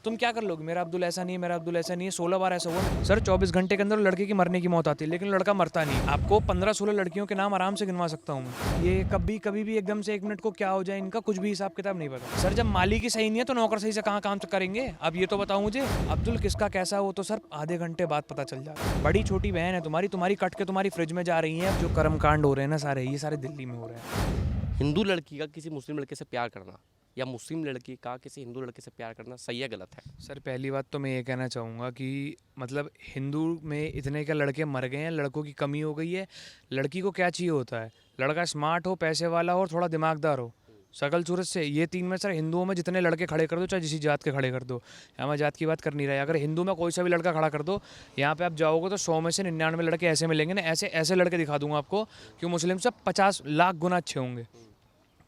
तुम क्या कर लोगे, मेरा अब्दुल ऐसा नहीं है, मेरा अब्दुल ऐसा नहीं है। 16 बार ऐसा हुआ सर। 24 घंटे के अंदर लड़के की मरने की मौत आती है, लेकिन लड़का मरता नहीं। आपको 15-16 लड़कियों के नाम आराम से गिनवा सकता हूँ मैं। ये कभी कभी भी एकदम से 1 मिनट को क्या हो जाए, इनका कुछ भी हिसाब किताब नहीं पता सर। जब मालिक ही सही नहीं है तो नौकर सही से कहाँ काम करेंगे। अब ये तो बताओ मुझे, अब्दुल किसका कैसा हो तो सर आधे घंटे बाद पता चल जाता है। बड़ी छोटी बहन है तुम्हारी, तुम्हारी कट के तुम्हारी फ्रिज में जा रही है। जो कर्मकांड हो रहे हैं ना सारे, ये सारे दिल्ली में हो रहे हैं। हिंदू लड़की का किसी मुस्लिम लड़के से प्यार करना या मुस्लिम लड़की का किसी हिंदू लड़के से प्यार करना सही है गलत है? सर पहली बात तो मैं ये कहना चाहूँगा कि मतलब हिंदू में इतने क्या लड़के मर गए हैं, लड़कों की कमी हो गई है। लड़की को क्या चाहिए होता है, लड़का स्मार्ट हो, पैसे वाला हो और थोड़ा दिमागदार हो, शकल सूरत से। ये तीन में सर हिंदुओं में जितने लड़के खड़े कर दो, चाहे जिस जात के खड़े कर दो, यहाँ मैं जात की बात कर नहीं रहा। अगर हिंदू में कोई सा भी लड़का खड़ा कर दो, यहाँ पे आप जाओगे तो 100 में से 99 लड़के ऐसे मिलेंगे ना, ऐसे ऐसे लड़के दिखा दूंगा आपको कि मुस्लिम से 50 लाख गुना अच्छे होंगे।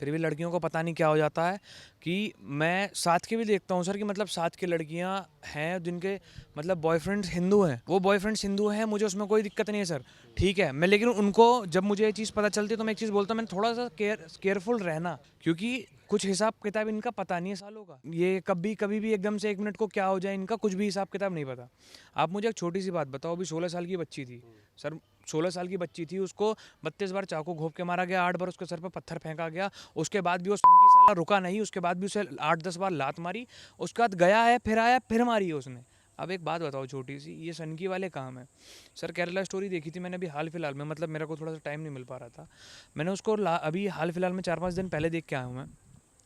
फिर भी लड़कियों को पता नहीं क्या हो जाता है कि मैं साथ के भी देखता हूँ सर कि मतलब साथ की लड़कियाँ हैं जिनके मतलब बॉयफ्रेंड्स हिंदू हैं, वो बॉयफ्रेंड्स हिंदू हैं, मुझे उसमें कोई दिक्कत नहीं है सर, ठीक है। मैं लेकिन उनको जब मुझे ये चीज़ पता चलती है तो मैं एक चीज़ बोलता हूँ, मैंने थोड़ा सा केयरफुल रहना, क्योंकि कुछ हिसाब किताब इनका पता नहीं है सालों का। ये कभी कभी भी एकदम से 1 मिनट को क्या हो जाए, इनका कुछ भी हिसाब किताब नहीं पता। आप मुझे एक छोटी सी बात बताओ, अभी 16 साल की बच्ची थी सर, 16 साल की बच्ची थी, उसको 32 बार चाकू घोंप के मारा गया, 8 बार उसके सर पर पत्थर फेंका गया। उसके बाद भी वो सनकी साला रुका नहीं, उसके बाद भी उसे 8-10 बार लात मारी। उसके बाद गया है, फिर आया, फिर मारी है उसने। अब एक बात बताओ छोटी सी, ये सनकी वाले काम है सर। केरला स्टोरी देखी थी मैंने अभी हाल फिलहाल में, मतलब मेरे को थोड़ा सा टाइम नहीं मिल पा रहा था। मैंने उसको अभी हाल फिलहाल में 4-5 दिन पहले देख के आया हूँ मैं।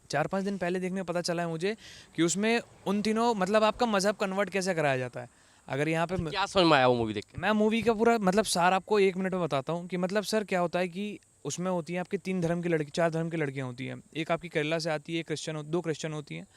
4-5 दिन पहले देखने में पता चला है मुझे कि उसमें उन तीनों मतलब आपका मज़हब कन्वर्ट कैसे कराया जाता है। अगर यहाँ पे क्या समझ में आया वो मूवी देख के? मैं मूवी का पूरा मतलब सार आपको 1 मिनट में बताता हूँ कि मतलब सर क्या होता है कि उसमें होती हैं आपकी 3 धर्म की लड़की, 4 धर्म की लड़कियाँ होती हैं। एक आपकी केरला से आती है, एक क्रिश्चियन, 2 क्रिश्चियन होती हैं,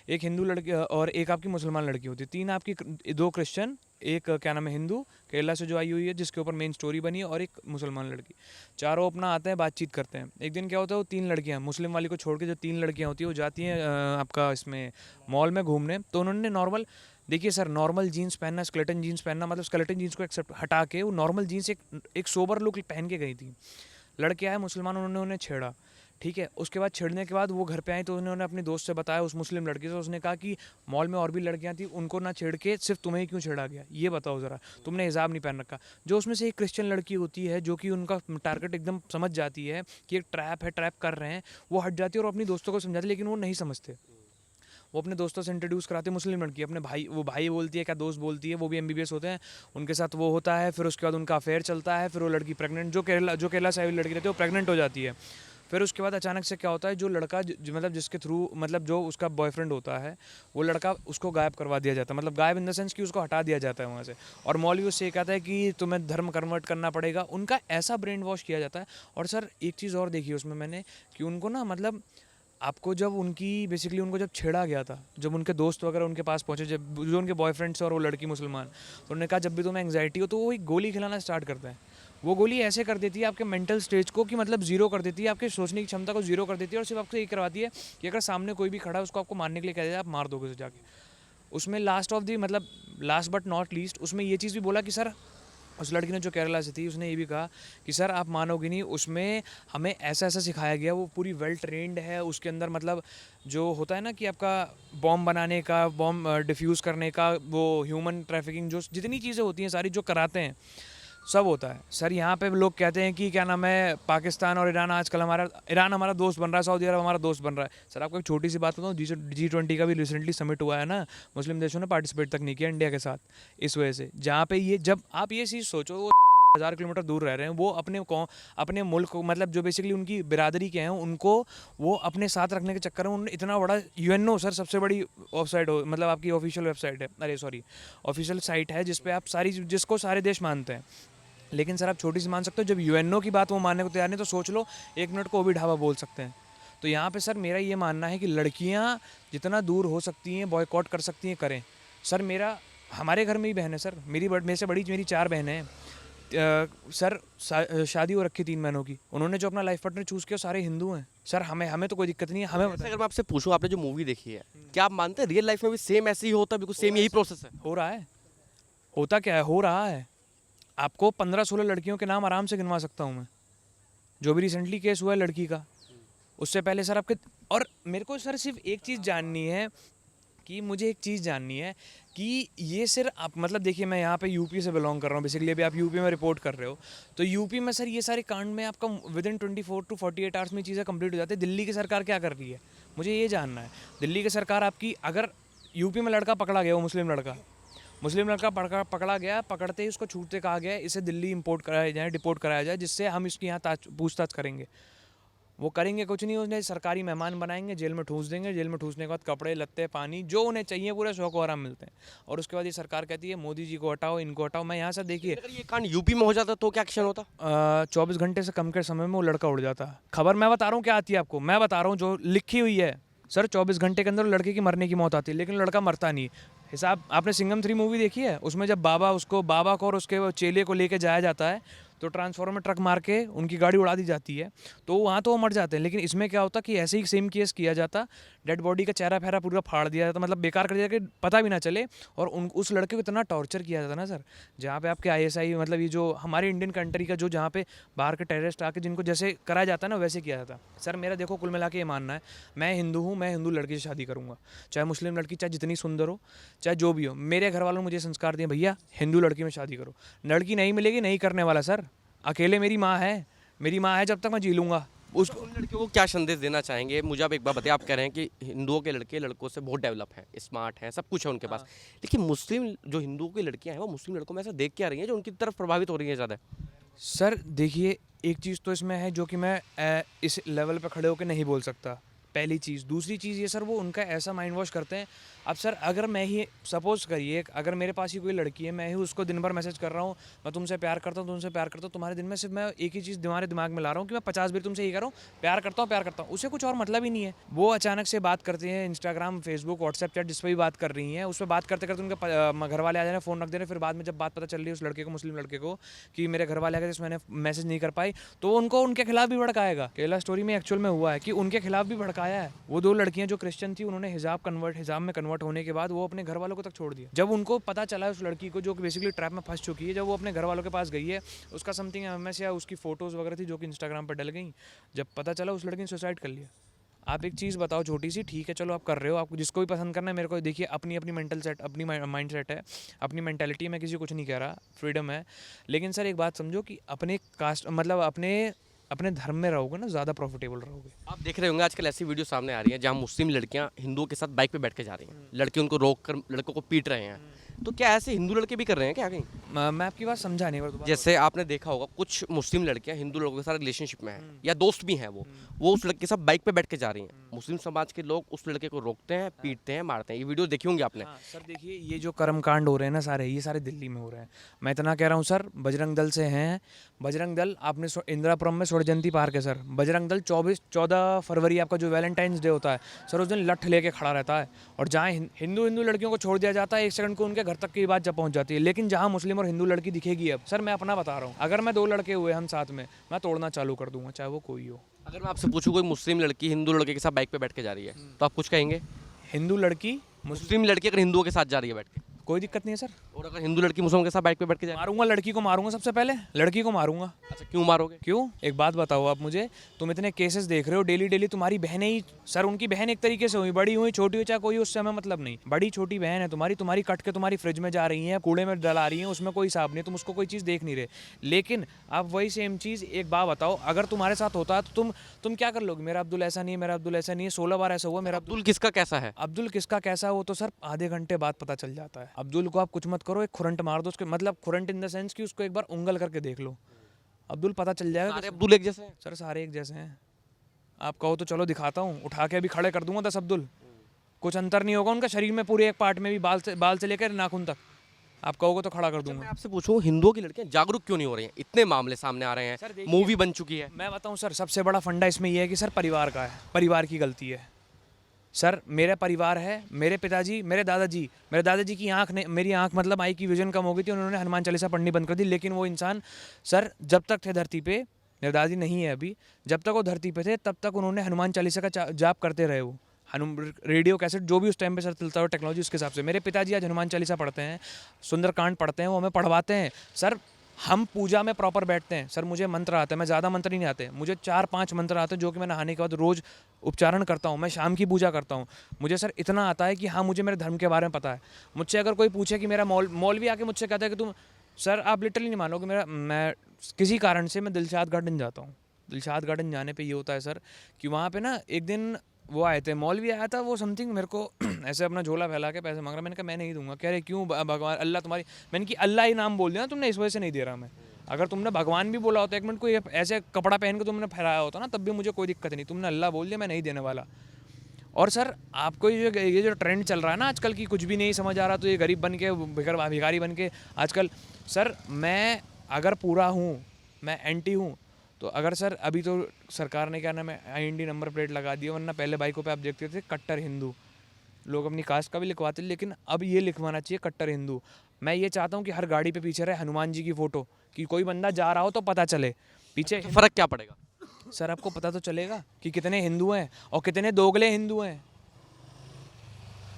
एक हिंदू लड़की और एक आपकी मुसलमान लड़की होती है। 3 आपकी 2 क्रिश्चियन, एक क्या नाम है हिंदू केरला से जो आई हुई है जिसके ऊपर मेन स्टोरी बनी है, और एक मुसलमान लड़की। चारों अपना आते हैं, बातचीत करते हैं। एक दिन क्या होता है, वो 3 लड़कियाँ मुस्लिम वाली को छोड़ के जो 3 लड़कियाँ होती है वो जाती हैं आपका इसमें मॉल में घूमने। तो उन्होंने नॉर्मल, देखिए सर, नॉर्मल जीन्स पहनना, स्केलेटन जीन्स पहनना, मतलब स्केलेटन जीन्स को एक्सेप्ट हटा के वो नॉर्मल जीन्स एक सोबर लुक पहन के गई थी। लड़के आए मुसलमान, उन्होंने उन्हें छेड़ा, ठीक है। उसके बाद छेड़ने के बाद वो घर पे आई तो उन्होंने अपने दोस्त से बताया, उस मुस्लिम लड़की से। उसने कहा कि मॉल में और भी लड़कियां थी, उनको ना छेड़ के सिर्फ तुम्हें ही क्यों छेड़ा गया, ये बताओ ज़रा, तुमने हिजाब नहीं पहन रखा। जो उसमें से एक क्रिश्चियन लड़की होती है जो कि उनका टारगेट एकदम समझ जाती है कि एक ट्रैप है, ट्रैप कर रहे हैं, वो हट जाती है और अपनी दोस्तों को समझाती है, लेकिन वो नहीं समझते। वो अपने दोस्तों से इंट्रोड्यूस कराते हैं मुस्लिम लड़की, अपने भाई, वो भाई बोलती है क्या दोस्त बोलती है, वो भी एमबीबीएस होते हैं, उनके साथ वो होता है। फिर उसके बाद उनका अफेयर चलता है, फिर वो लड़की प्रेग्नेंट, जो केरला से आई लड़की रहती है वो प्रेग्नेंट हो जाती है। फिर उसके बाद अचानक से क्या होता है, जो लड़का मतलब जिसके थ्रू मतलब जो उसका बॉयफ्रेंड होता है, वो लड़का उसको गायब करवा दिया जाता है, मतलब गायब इन द सेंस कि उसको हटा दिया जाता है वहाँ से। और मौलवी उससे ये कहता है कि तुम्हें धर्म कन्वर्ट करना पड़ेगा, उनका ऐसा ब्रेन वॉश किया जाता है। और सर एक चीज़ और देखी उसमें मैंने कि उनको ना मतलब आपको जब उनकी बेसिकली उनको जब छेड़ा गया था, जब उनके दोस्त वगैरह उनके पास पहुंचे, जब जो उनके बॉयफ्रेंड्स और वो लड़की मुसलमान, तो उन्होंने कहा जब भी तुम्हें एंग्जाइटी हो तो वो एक गोली खिलाना स्टार्ट करता है। वो गोली ऐसे कर देती है आपके मेंटल स्टेज को कि मतलब ज़ीरो कर देती है, आपके सोचने की क्षमता को ज़ीरो कर देती है, और सिर्फ आपको ये करवाती है कि अगर सामने कोई भी खड़ा है उसको आपको मारने के लिए कह देता है, आप मार दोगे उसे जाके। उसमें लास्ट ऑफ दी मतलब लास्ट बट नॉट लीस्ट उसमें ये चीज़ भी बोला कि सर, उस लड़की ने जो केरला से थी उसने ये भी कहा कि सर आप मानोगे नहीं, उसमें हमें ऐसा ऐसा सिखाया गया, वो पूरी वेल ट्रेंड है, उसके अंदर मतलब जो होता है ना कि आपका बॉम्ब बनाने का, बॉम्ब डिफ्यूज़ करने का, वो ह्यूमन ट्रैफिकिंग, जो जितनी चीज़ें होती हैं सारी जो कराते हैं, सब होता है सर। यहाँ पे लोग कहते हैं कि क्या नाम है, पाकिस्तान और ईरान आजकल ईरान हमारा दोस्त बन रहा है, सऊदी अरब हमारा दोस्त बन रहा है। सर आपको एक छोटी सी बात बताऊँ, G20 का भी रिसेंटली समिट हुआ है ना, मुस्लिम देशों ने पार्टिसिपेट तक नहीं किया इंडिया के साथ, इस वजह से। जहाँ पे ये, जब आप ये चीज़ सोचो, वो 1000 किलोमीटर दूर रह रहे हैं, वो अपने मुल्क को, मतलब जो बेसिकली उनकी बिरादरी के हैं उनको वो अपने साथ रखने के चक्कर में उन्होंने इतना बड़ा UNO सर, सबसे बड़ी वेबसाइट हो, मतलब आपकी ऑफिशियल वेबसाइट है, अरे सॉरी ऑफिशियल साइट है जिसपे आप जिसको सारे देश मानते हैं। लेकिन सर आप छोटी सी मान सकते हो, जब UNO की बात वो मानने को तैयार नहीं, तो सोच लो 1 मिनट को वो भी ढाबा बोल सकते हैं। तो यहाँ पे सर मेरा ये मानना है कि लड़कियाँ जितना दूर हो सकती हैं, बॉयकॉट कर सकती हैं, करें। सर हमारे घर में ही बहन है सर, मेरे से बड़ी मेरी 4 बहनें हैं। सर शादी हो रखी 3 बहनों की, उन्होंने जो अपना लाइफ पार्टनर चूज़ किया सारे हिंदू हैं सर। हमें तो कोई दिक्कत नहीं है, हमें अगर मैं आपसे पूछूं, आपने जो मूवी देखी है, क्या आप मानते हैं रियल लाइफ में भी सेम ऐसे ही होता है, बिल्कुल सेम यही प्रोसेस है? हो रहा है, होता क्या है, हो रहा है। आपको 15-16 लड़कियों के नाम आराम से गिनवा सकता हूँ मैं, जो भी रिसेंटली केस हुआ है लड़की का। उससे पहले सर आपके, और मेरे को सर सिर्फ एक चीज़ जाननी है कि मुझे एक चीज़ जाननी है कि ये सिर्फ आप मतलब देखिए मैं यहाँ पे यूपी से बिलोंग कर रहा हूँ बेसिकली, अभी आप यूपी में रिपोर्ट कर रहे हो, तो यूपी में सर ये सारे कांड में आपका विद इन 24 to 48 आवर्स में चीज़ें कंप्लीट हो जाती है। दिल्ली की सरकार क्या कर रही है, मुझे ये जानना है। दिल्ली की सरकार आपकी, अगर यूपी में लड़का पकड़ा गया, वो मुस्लिम लड़का पकड़ा गया, पकड़ते ही उसको छूटते कहा गया इसे दिल्ली इंपोर्ट कराया जाए, डिपोर्ट कराया जाए, जिससे हम इसकी यहाँ पूछताछ करेंगे। वो करेंगे कुछ नहीं, उन्हें सरकारी मेहमान बनाएंगे, जेल में ठूस देंगे, जेल में ठूसने के बाद कपड़े लत्ते पानी जो उन्हें चाहिए पूरे शौक आराम मिलते हैं। और उसके बाद ये सरकार कहती है मोदी जी को हटाओ, इनको हटाओ। मैं यहाँ से देखिए अगर ये कांड यूपी में हो जाता तो क्या एक्शन होता? 24 घंटे से कम के समय में वो लड़का उड़ जाता। खबर मैं बता रहा हूँ क्या आती है आपको, मैं बता रहा हूँ जो लिखी हुई है सर। 24 घंटे के अंदर लड़के की मरने की मौत आती है, लेकिन लड़का मरता नहीं। हिसाब आपने सिंघम 3 मूवी देखी है, उसमें जब बाबा को और उसके चेले को लेके जाया जाता है तो ट्रांसफॉर्मर में ट्रक मार के उनकी गाड़ी उड़ा दी जाती है, तो वहाँ तो वो मर जाते हैं। लेकिन इसमें क्या होता कि ऐसे ही सेम केस किया जाता, डेड बॉडी का चेहरा फेरा पूरा फाड़ दिया जाता, मतलब बेकार कर दिया कि पता भी ना चले। और उस लड़के को इतना टॉर्चर किया जाता ना सर, जहाँ पे आपके ISI मतलब ये जो हमारे इंडियन कंट्री का जो जहाँ पे बाहर के टेररिस्ट आके जिनको जैसे कराया जाता है ना वैसे किया जाता। सर मेरा देखो कुल मिला के ये मानना है, मैं हिंदू हूँ, मैं हिंदू लड़की से शादी करूँगा, चाहे मुस्लिम लड़की, चाहे जितनी सुंदर हो, चाहे जो भी हो। मेरे घर वालों ने मुझे संस्कार दिए भैया हिंदू लड़की में शादी करो। लड़की नहीं मिलेगी, नहीं करने वाला सर। अकेले मेरी माँ है, जब तक मैं जी लूँगा। उसको उन लड़कियों को क्या संदेश देना चाहेंगे? मुझे आप एक बार बताइए, आप कह रहे हैं कि हिंदुओं के लड़के लड़कों से बहुत डेवलप हैं, स्मार्ट हैं, सब कुछ है उनके पास, लेकिन मुस्लिम जो हिंदुओं की लड़कियां हैं वो मुस्लिम लड़कों में ऐसा देख के आ रही हैं जो उनकी तरफ प्रभावित हो रही हैं ज़्यादा। सर देखिए एक चीज़ तो इसमें है जो कि मैं इस लेवल पे खड़े होकर नहीं बोल सकता, पहली चीज़। दूसरी चीज़ ये सर वो उनका ऐसा माइंड वॉश करते हैं। अब सर अगर मैं ही सपोज़ करिए, अगर मेरे पास ही कोई लड़की है, मैं ही उसको दिन भर मैसेज कर रहा हूँ, मैं तुमसे प्यार करता हूँ, तुमसे प्यार करता हूँ, तुम्हारे दिन में सिर्फ मैं एक ही चीज़ तुम्हारे दिमाग में ला रहा हूँ कि मैं 50 बार तुमसे यही कर रहा हूँ, प्यार करता हूँ, उसे कुछ और मतलब ही नहीं है। वो अचानक से बात करते हैं, इंस्टाग्राम, फेसबुक, व्हाट्सएप चैट जिस पर भी बात कर रही हैं, उस पर बात करते करते उनके घर वाले आ जाने, फ़ोन रख देने। फिर बाद में जब बात पता चल रही है उस लड़के को, मुस्लिम लड़के को, कि मेरे घर वाले आ गए, मैंने मैसेज नहीं कर पाई, तो उनको उनके खिलाफ भी भड़काएगा। केरला स्टोरी में एक्चुअल में हुआ है कि उनके खिलाफ भी भड़काया है। वो 2 लड़कियां जो क्रिश्चियन थी, उन्होंने हिजाब में कन्वर्ट होने के बाद वो अपने घर वालों को तक छोड़ दिया। जब उनको पता चला उस लड़की को जो कि बेसिकली ट्रैप में फंस चुकी है, जब वो अपने घर वालों के पास गई है, उसका समथिंग MS या उसकी फोटोज़ वगैरह थी जो कि इंस्टाग्राम पर डल गई, जब पता चला उस लड़की ने सुसाइड कर लिया। आप एक चीज़ बताओ छोटी सी, ठीक है चलो आप कर रहे हो, आपको जिसको भी पसंद करना है, मेरे को देखिए अपनी मेंटल सेट, अपनी माइंड सेट है, अपनी मेंटालिटी, मैं किसी को कुछ नहीं कह रहा, फ्रीडम है। लेकिन सर एक बात समझो कि अपने कास्ट मतलब अपने धर्म में रहोगे ना, ज़्यादा प्रॉफिटेबल रहोगे। आप देख रहे होंगे आजकल ऐसी वीडियो सामने आ रही है जहाँ मुस्लिम लड़कियां हिंदुओं के साथ बाइक पे बैठ के जा रही हैं, लड़के उनको रोक कर लड़कों को पीट रहे हैं, तो क्या ऐसे हिंदू लड़के भी कर रहे हैं क्या कहीं? मैं आपकी बात समझा नहीं, पर जैसे आपने देखा होगा कुछ मुस्लिम लड़कियां हिंदू लोगों के साथ रिलेशनशिप में हैं या दोस्त भी हैं, वो उस लड़के के साथ बाइक पे बैठ के जा रही हैं, मुस्लिम समाज के लोग उस लड़के को रोकते हैं, पीटते हैं, मारते हैं। ये वीडियो देखी होंगी आपने। सर देखिए ये जो कर्मकांड हो रहे हैं ना सारे, ये सारे दिल्ली में हो रहे हैं। मैं इतना कह रहा हूँ सर, बजरंग दल से हैं, बजरंग दल आपने इंदिरापुरम में स्वर्ण पार्क है सर, बजरंग दल 14 फरवरी आपका जो वैलेंटाइंस डे होता है सर, उस दिन लठ लेके खड़ा रहता है। और जहाँ हिंदू लड़कियों को छोड़ दिया जाता है, 1 सेकंड को उनके घर तक की बात जब पहुँच जाती है। लेकिन जहाँ मुस्लिम और हिंदू लड़की दिखेगी, अब सर मैं अपना बता रहा हूँ, अगर मैं 2 लड़के हुए हम साथ में, मैं तोड़ना चालू कर दूंगा, चाहे वो कोई हो। अगर मैं आपसे पूछूं कोई मुस्लिम लड़की हिंदू लड़के के साथ बाइक पे बैठ के जा रही है तो आप कुछ कहेंगे? हिंदू लड़की मुस्लिम लड़की अगर हिंदुओं के साथ जा रही है बैठ के, कोई दिक्कत नहीं है सर, और अगर हिंदू लड़की मुसलमान के साथ बाइक पे बैठ के जा रही मारूंगा, लड़की को मारूंगा, सबसे पहले लड़की को मारूंगा। है, अच्छा क्यों मारोगे? क्यों? एक बात बताओ आप मुझे, तुम इतने केसेस देख रहे हो डेली, तुम्हारी बहनें ही सर, उनकी बहन एक तरीके से हुई, बड़ी हुई छोटी हुई, चाहे कोई, उससे हमें मतलब नहीं। बड़ी छोटी बहन है तुम्हारी कट के तुम्हारी फ्रिज में जा रही है, कूड़े में डला रही है, उसमें कोई हिसाब नहीं, तुम उसको कोई चीज़ देख नहीं रहे। लेकिन आप वही सेम चीज़ एक बात बताओ, अगर तुम्हारे साथ होता है तो तुम क्या कर लोगे? मेरा अब्दुल ऐसा नहीं है, मेरा अब्दुल ऐसा नहीं है, 16 बार ऐसा हुआ मेरा अब्दुल किसका कैसा है? अब्दुल किसका कैसा हो तो सर आधे घंटे बाद पता चल जाता है। अब्दुल को आप कुछ मत करो, एक खुरंट मार दो उसके, मतलब खुरंट इन द सेंस कि उसको एक बार उंगल करके देख लो, अब्दुल पता चल जाएगा। सारे अब्दुल एक जैसे हैं? सर सारे एक जैसे हैं। आप कहो तो चलो दिखाता हूँ, उठा के अभी खड़े कर दूंगा 10 अब्दुल, कुछ अंतर नहीं होगा उनका शरीर में, पूरे एक पार्ट में भी, बाल से लेकर नाखून तक, आप कहोगे तो खड़ा कर दूंगा। मैं आपसे पूछूं हिंदुओं की लड़कियां जागरूक क्यों नहीं हो रही हैं? इतने मामले सामने आ रहे हैं, मूवी बन चुकी है। मैं बताऊं सर, सबसे बड़ा फंडा इसमें यह है कि सर परिवार का है, परिवार की गलती है सर। मेरा परिवार है, मेरे पिताजी, मेरे दादाजी की आंख ने, मेरी आंख मतलब आई की विजन कम हो गई थी, उन्होंने हनुमान चालीसा पढ़नी बंद कर दी। लेकिन वो इंसान सर जब तक थे धरती पे, मेरे दादाजी नहीं है अभी, जब तक वो धरती पे थे तब तक उन्होंने हनुमान चालीसा का जाप करते रहे। वो रेडियो कैसेट जो भी उस टाइम पे सर चलता हो टेक्नोलॉजी उसके हिसाब से, मेरे पिताजी आज हनुमान चालीसा पढ़ते हैं, सुंदरकांड पढ़ते हैं, वो हमें पढ़वाते हैं सर। हम पूजा में प्रॉपर बैठते हैं सर, मुझे मंत्र आते हैं, मैं ज़्यादा मंत्र नहीं आते, मुझे 4-5 मंत्र आते हैं जो कि मैं नहाने के बाद रोज़ उच्चारण करता हूँ। मैं शाम की पूजा करता हूँ। मुझे सर इतना आता है कि हाँ, मुझे मेरे धर्म के बारे में पता है। मुझसे अगर कोई पूछे कि मेरा मौलवी आके मुझसे कहता है कि तुम, सर आप लिटरली नहीं मानोगे, मैं किसी कारण से मैं दिलशाद गार्डन जाता हूँ। दिलशाद गार्डन जाने पे ये होता है सर कि वहाँ पे ना एक दिन वो आए थे, मौलवी आया था, वो समथिंग मेरे को ऐसे अपना झोला फैला के पैसे मांग रहा। मैंने कहा मैं नहीं दूंगा। कह रहे क्यों, भगवान अल्लाह तुम्हारी, मैंने कि अल्लाह ही नाम बोल दिया ना तुमने, इस वजह से नहीं दे रहा मैं। अगर तुमने भगवान भी बोला होता, एक मिनट कोई ऐसे कपड़ा पहन के तुमने फहराया होता ना, तब भी मुझे कोई दिक्कत नहीं। तुमने अल्लाह बोल दिया, मैं नहीं देने वाला। और सर आपको ये जो ट्रेंड चल रहा है ना आजकल की, कुछ भी नहीं समझ आ रहा तो ये गरीब बन के भिखारी बन के आजकल, सर मैं अगर पूरा हूँ, मैं एंटी हूँ, तो अगर सर अभी तो सरकार ने क्या नाम है IND नंबर प्लेट लगा दिया, वरना पहले बाइकों पे आप देखते थे कट्टर हिंदू, लोग अपनी कास्ट का भी लिखवाते, लेकिन अब ये लिखवाना चाहिए कट्टर हिंदू। मैं ये चाहता हूँ कि हर गाड़ी पे पीछे रहे हनुमान जी की फ़ोटो, कि कोई बंदा जा रहा हो तो पता चले पीछे। तो फ़र्क क्या पड़ेगा? सर आपको पता तो चलेगा कि कितने हिंदू हैं और कितने दोगले हिंदू हैं।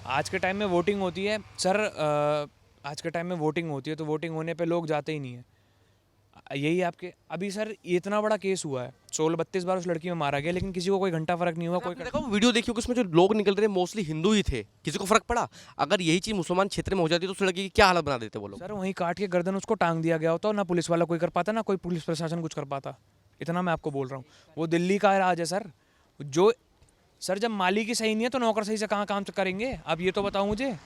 आज के टाइम में वोटिंग होती है सर, आज के टाइम में वोटिंग होती है तो वोटिंग होने पे लोग जाते ही नहीं है। यही आपके अभी सर ये इतना बड़ा केस हुआ है, 16-32 बार उस लड़की में मारा गया, लेकिन किसी को कोई घंटा फर्क नहीं हुआ। कोई देखो वीडियो देखिए, उसमें जो लोग निकल रहे मोस्टली हिंदू ही थे, किसी को फर्क पड़ा? अगर यही चीज़ मुसलमान क्षेत्र में हो जाती तो उस लड़की की क्या हालत बना देते वो लोग? सर वहीं काट के गर्दन उसको टांग दिया गया होता, ना पुलिस वाला कोई कर पाता, ना कोई पुलिस प्रशासन कुछ कर पाता। इतना मैं आपको बोल रहा हूँ। वो दिल्ली का राज है सर, जो सर जब माली की सही नहीं है तो नौकर सही से कहाँ काम करेंगे? आप ये तो बताओ मुझे।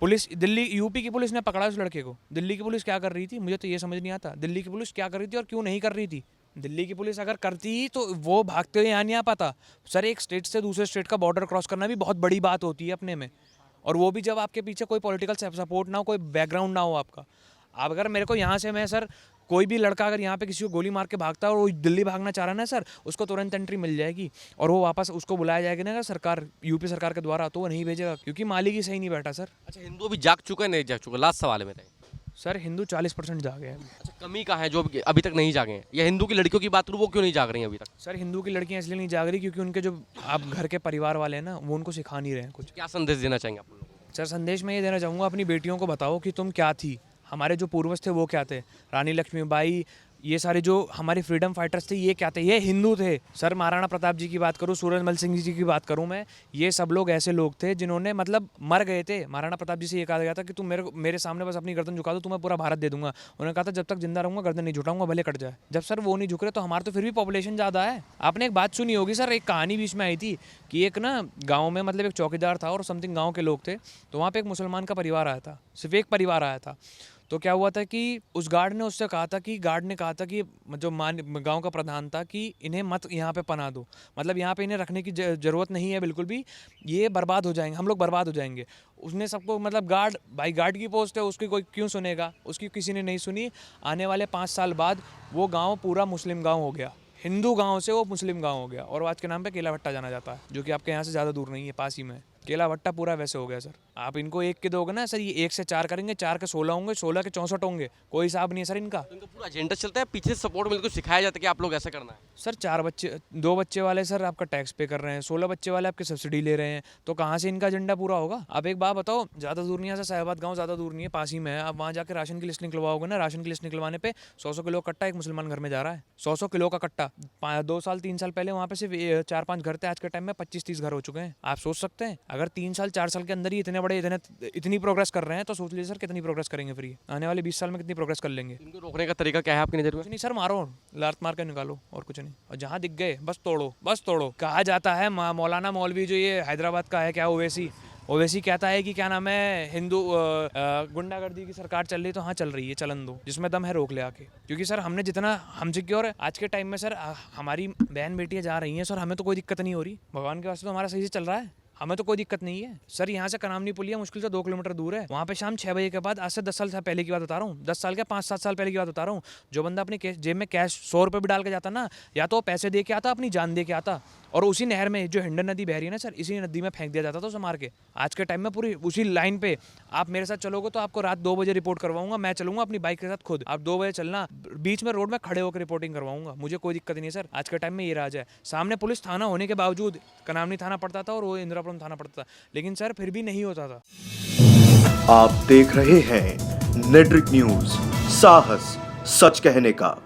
पुलिस दिल्ली यूपी की पुलिस ने पकड़ा उस लड़के को, दिल्ली की पुलिस क्या कर रही थी? मुझे तो ये समझ नहीं आता दिल्ली की पुलिस क्या कर रही थी और क्यों नहीं कर रही थी। दिल्ली की पुलिस अगर करती तो वो भागते हुए यहाँ नहीं आ पाता। सर एक स्टेट से दूसरे स्टेट का बॉर्डर क्रॉस करना भी बहुत बड़ी बात होती है अपने में, और वो भी जब आपके पीछे कोई पॉलिटिकल सपोर्ट ना हो, कोई बैकग्राउंड ना हो आपका। अब अगर मेरे को यहाँ से, मैं सर कोई भी लड़का अगर यहाँ पे किसी को गोली मार के भागता है और वो दिल्ली भागना चाह रहा है ना सर, उसको तुरंत एंट्री मिल जाएगी और वो वापस उसको बुलाया जाएगा ना अगर सरकार, यूपी सरकार के द्वारा, तो वो नहीं भेजेगा क्योंकि माली की सही नहीं बैठा सर। अच्छा, हिंदू अभी जाग चुका है नहीं जाग चुका? लास्ट सवाल है मेरा। सर हिंदू 40% जागे हैं। अच्छा, कमी कहाँ है जो अभी तक नहीं जागे हैं? या हिंदू की लड़कियों की बात करूँ, वो क्यों नहीं जाग रही हैं अभी तक? सर हिंदू की लड़कियां इसलिए नहीं जाग रही क्योंकि उनके जो आप घर के परिवार वाले हैं ना, वो उनको सिखा नहीं रहे हैं कुछ। क्या संदेश देना चाहेंगे आप लोगों को? सर संदेश मैं ये देना चाहूँगा, अपनी बेटियों को बताओ कि तुम क्या थी, हमारे जो पूर्वज थे वो क्या थे, रानी लक्ष्मीबाई, ये सारे जो हमारे फ्रीडम फाइटर्स थे ये क्या थे? ये हिंदू थे सर। महाराणा प्रताप जी की बात करूँ, सूरजमल सिंह जी की बात करूँ मैं, ये सब लोग ऐसे लोग थे जिन्होंने मतलब मर गए थे। महाराणा प्रताप जी से ये कहा गया था कि तुम मेरे सामने बस अपनी गर्दन झुका दो, तुम्हें पूरा भारत दे दूंगा। उन्होंने कहा था जब तक जिंदा रहूंगा गर्दन नहीं झुकाऊंगा, भले कट जाए। जब सर वो नहीं झुक रहे तो हमारा तो फिर भी पॉपुलेशन ज़्यादा है। आपने एक बात सुनी होगी सर, एक कहानी बीच में आई थी कि एक ना गाँव में मतलब एक चौकीदार था और समथिंग गाँव के लोग थे, तो वहाँ पर एक मुसलमान का परिवार आया था, सिर्फ एक परिवार आया था। तो क्या हुआ था कि उस गार्ड ने उससे कहा था कि जो गांव का प्रधान था कि इन्हें मत यहाँ पे पनाह दो, मतलब यहाँ पे इन्हें रखने की ज़रूरत नहीं है बिल्कुल भी, ये बर्बाद हो जाएंगे, हम लोग बर्बाद हो जाएंगे। उसने सबको मतलब गार्ड की पोस्ट है, उसकी कोई क्यों सुनेगा? उसकी किसी ने नहीं सुनी। आने वाले 5 साल बाद वो गाँव पूरा मुस्लिम गाँव हो गया, हिंदू गाँव से वो मुस्लिम गाँव हो गया, और आज के नाम पर केला भट्टा जाना जाता है, जो कि आपके यहाँ से ज़्यादा दूर नहीं है, पास ही में। केला भट्टा पूरा वैसे हो गया सर। आप इनको 1 के दोगे ना सर, ये 1 से 4 करेंगे, 4 के 16 होंगे, 16 के 64 होंगे, कोई हिसाब नहीं है सर इनका। तो इनका पूरा एजेंडा चलता है, पीछे से सपोर्ट मिलकर सिखाया जाता है कि आप लोग ऐसा करना है। सर 2 बच्चे वाले सर आपका टैक्स पे कर रहे हैं, 16 बच्चे वाले आपके सब्सिडी ले रहे हैं, तो कहाँ से इनका एजेंडा पूरा होगा? आप एक बात बताओ, ज़्यादा दूर नहीं है सर, साहिबाद गाँव ज़्यादा दूर नहीं है, पास ही में है। आप वहाँ जाकर राशन की लिस्ट निकलवाओगे ना, राशन की लिस्ट निकलवाने पे 100 किलो कट्टा एक मुसलमान घर में जा रहा है, 100 किलो का कट्टा। 2 साल 3 साल पहले वहाँ पे सिर्फ 4-5 घर थे, आज के टाइम में 25-30 घर हो चुके हैं। आप सोच सकते हैं अगर 3 साल 4 साल के अंदर ही इतनी प्रोग्रेस कर रहे हैं, तो सोच लीजिए सर कितनी प्रोग्रेस करेंगे फिर ये आने वाले 20 साल में, कितनी प्रोग्रेस कर लेंगे। इनको रोकने का तरीका क्या है आपकी नज़र में? कुछ नहीं सर, मारो, लात मार के निकालो और कुछ नहीं, और जहाँ दिख गए बस तोड़ो, बस तोड़ो। कहा जाता है मौलाना मौलवी जो ये हैदराबाद का है, क्या ओवैसी कहता है कि क्या नाम है, हिंदू गुंडागर्दी की सरकार चल रही, तो हाँ चल रही है, चलन दो, जिसमें दम है रोक ले आके। क्योंकि सर हमने जितना हम सिक्योर आज के टाइम में सर, हमारी बहन बेटियाँ जा रही हैं सर, हमें तो कोई दिक्कत नहीं हो रही, भगवान के वास्ते तो हमारा सही से चल रहा है, हमें तो कोई दिक्कत नहीं है सर। यहाँ से कनामनी पुलिया मुश्किल से 2 किलोमीटर दूर है, वहाँ पे शाम 6 बजे के बाद, आज से 10 साल पहले की बात बता रहा हूँ, 10 साल के 5-7 साल पहले की बात बता रहा हूँ, जो बंदा अपनी जेब में कैश 100 रुपये भी डाल के जाता ना, या तो पैसे दे के आता, अपनी जान दे के आता, और उसी नहर में जो हिंडन नदी बह रही है ना सर, इसी नदी में फेंक दिया जाता था उसे मार के। आज के टाइम में पूरी उसी लाइन पे आप मेरे साथ चलोगे तो आपको रात 2 बजे रिपोर्ट करवाऊंगा, मैं चलूंगा अपनी बाइक के साथ खुद, आप 2 बजे चलना, बीच में रोड में खड़े होकर रिपोर्टिंग करवाऊंगा, मुझे कोई दिक्कत नहीं है सर। आज के टाइम में ये राज है, सामने पुलिस थाना होने के बावजूद कनामनी थाना पड़ता था और वो इंदिरापुरम थाना पड़ता था, लेकिन सर फिर भी नहीं होता था। आप देख रहे हैं नेट्रिक न्यूज, साहस सच कहने का।